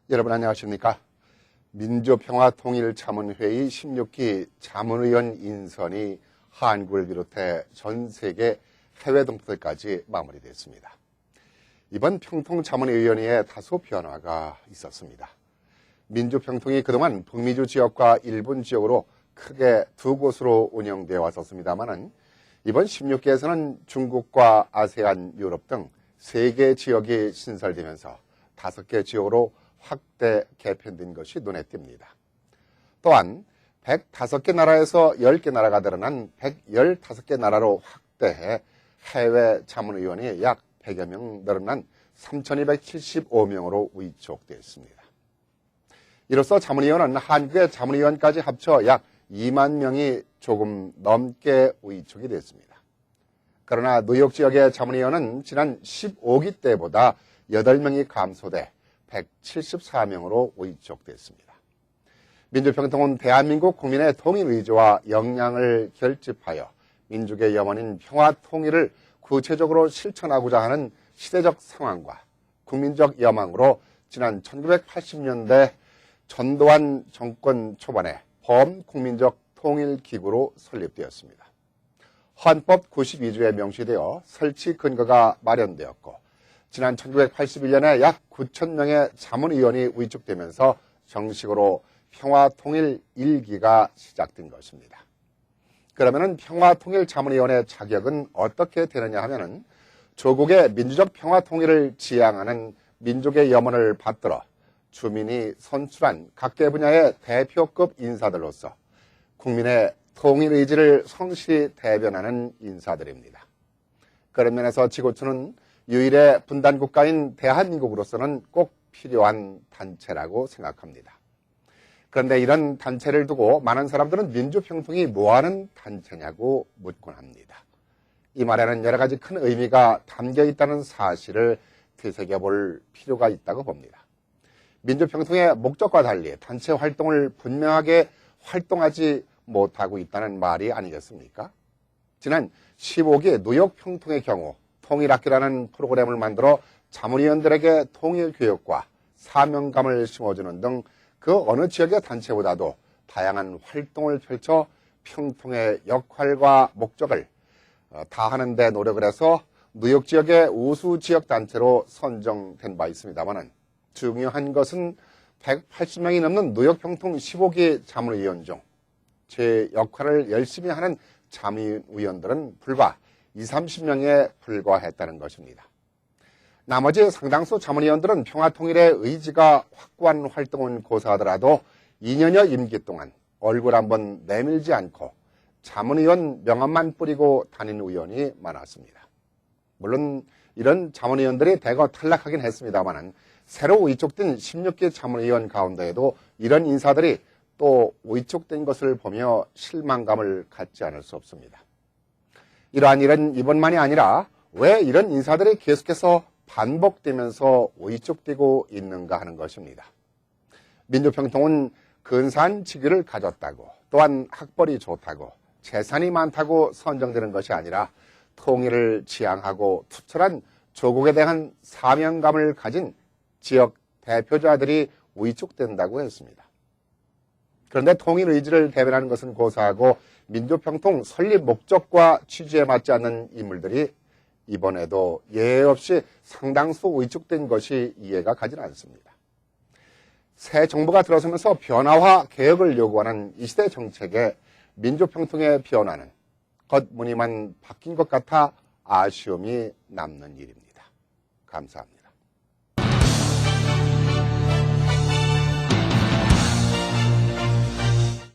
여러분 안녕하십니까? 민주평화통일자문회의 16기 자문위원 인선이 한국을 비롯해 전 세계 해외 동포들까지 마무리됐습니다. 이번 평통자문위원회에 다소 변화가 있었습니다. 민주평통이 그동안 북미주 지역과 일본 지역으로 크게 두 곳으로 운영되어 왔었습니다만 이번 16기에서는 중국과 아세안, 유럽 등 3개 지역이 신설되면서 5개 지역으로 확대 개편된 것이 눈에 띕니다. 또한 105개 나라에서 10개 나라가 늘어난 115개 나라로 확대해 해외 자문위원이 약 100여 명 늘어난 3,275명으로 위촉되었습니다. 이로써 자문위원은 한국의 자문위원까지 합쳐 약 2만 명이 조금 넘게 위촉이 됐습니다. 그러나 뉴욕 지역의 자문위원은 지난 15기 때보다 8명이 감소돼 174명으로 위촉됐습니다. 민주평통은 대한민국 국민의 통일 의지와 역량을 결집하여 민족의 염원인 평화 통일을 구체적으로 실천하고자 하는 시대적 상황과 국민적 여망으로 지난 1980년대 전두환 정권 초반에 범국민적 통일기구로 설립되었습니다. 헌법 92조에 명시되어 설치 근거가 마련되었고 지난 1981년에 약 9,000명의 자문위원이 위촉되면서 정식으로 평화통일 1기가 시작된 것입니다. 그러면 평화통일자문위원의 자격은 어떻게 되느냐 하면은 조국의 민주적 평화통일을 지향하는 민족의 염원을 받들어 주민이 선출한 각계 분야의 대표급 인사들로서 국민의 통일 의지를 성실히 대변하는 인사들입니다. 그런 면에서 지구촌은 유일의 분단국가인 대한민국으로서는 꼭 필요한 단체라고 생각합니다. 그런데 이런 단체를 두고 많은 사람들은 민주평통이 뭐하는 단체냐고 묻곤 합니다. 이 말에는 여러 가지 큰 의미가 담겨 있다는 사실을 되새겨볼 필요가 있다고 봅니다. 민주평통의 목적과 달리 단체 활동을 분명하게 활동하지 못하고 있다는 말이 아니겠습니까? 지난 15기 뉴욕 평통의 경우 통일학교라는 프로그램을 만들어 자문위원들에게 통일교육과 사명감을 심어주는 등 그 어느 지역의 단체보다도 다양한 활동을 펼쳐 평통의 역할과 목적을 다하는 데 노력을 해서 뉴욕 지역의 우수 지역 단체로 선정된 바 있습니다만 중요한 것은 180명이 넘는 뉴욕 평통 15기 자문위원 중 제 역할을 열심히 하는 자문위원들은 불과 20-30명에 불과했다는 것입니다. 나머지 상당수 자문위원들은 평화통일의 의지가 확고한 활동은 고사하더라도 2년여 임기 동안 얼굴 한번 내밀지 않고 자문위원 명함만 뿌리고 다닌 의원이 많았습니다. 물론 이런 자문위원들이 대거 탈락하긴 했습니다만 새로 위촉된 16기 자문위원 가운데에도 이런 인사들이 또 위촉된 것을 보며 실망감을 갖지 않을 수 없습니다. 이러한 일은 이번만이 아니라 왜 이런 인사들이 계속해서 반복되면서 위촉되고 있는가 하는 것입니다. 민주평통은 근사한 직위를 가졌다고 또한 학벌이 좋다고 재산이 많다고 선정되는 것이 아니라 통일을 지향하고 투철한 조국에 대한 사명감을 가진 지역 대표자들이 위촉된다고 했습니다. 그런데 통일 의지를 대변하는 것은 고사하고 민주평통 설립 목적과 취지에 맞지 않는 인물들이 이번에도 예외 없이 상당수 위촉된 것이 이해가 가지 않습니다. 새 정부가 들어서면서 변화와 개혁을 요구하는 이 시대 정책에 민주평통의 변화는 겉무늬만 바뀐 것 같아 아쉬움이 남는 일입니다. 감사합니다.